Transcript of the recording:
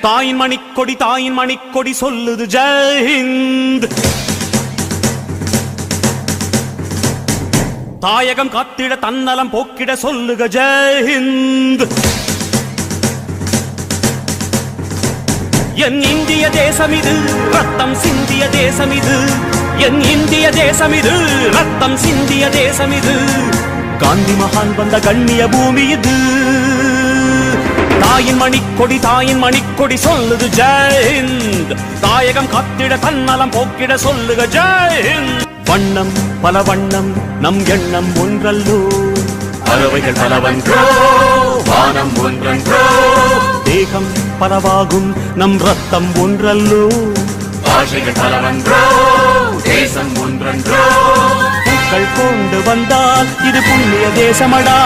தாயின் மணிக்கொடி சொல்லுது ஜெய் ஹிந்த். தாயகம் காத்திட தன்னலம் போக்கிட சொல்லுக ஜெய் ஹிந்த். என் இந்திய தேசம் இது ரத்தம் சிந்திய தேசம் இது, என் இந்திய தேசம் இது ரத்தம் சிந்திய தேசம் இது, காந்தி மகான் வந்த கண்ணிய பூமி இது. தாயின் மணிக்கொடி சொல்லுது ஜெய் ஹிந்த். தாயகம் காத்திட தன்னலம் போக்கிட சொல்லுக ஜெய் ஹிந்த். வண்ணம் பல வண்ணம் நம் எண்ணம் ஒன்றல்லோ, பறவைகள் பலவன்றோ வானம் ஒன்றன்றோ, தேகம் பலவாகும் நம் ரத்தம் ஒன்றல்லோ, பாஷைகள் பலவன்றோ தேசம் ஒன்றன்றோ, பூக்கள் கொண்டு வந்தால் இது புண்ணிய தேசமடா.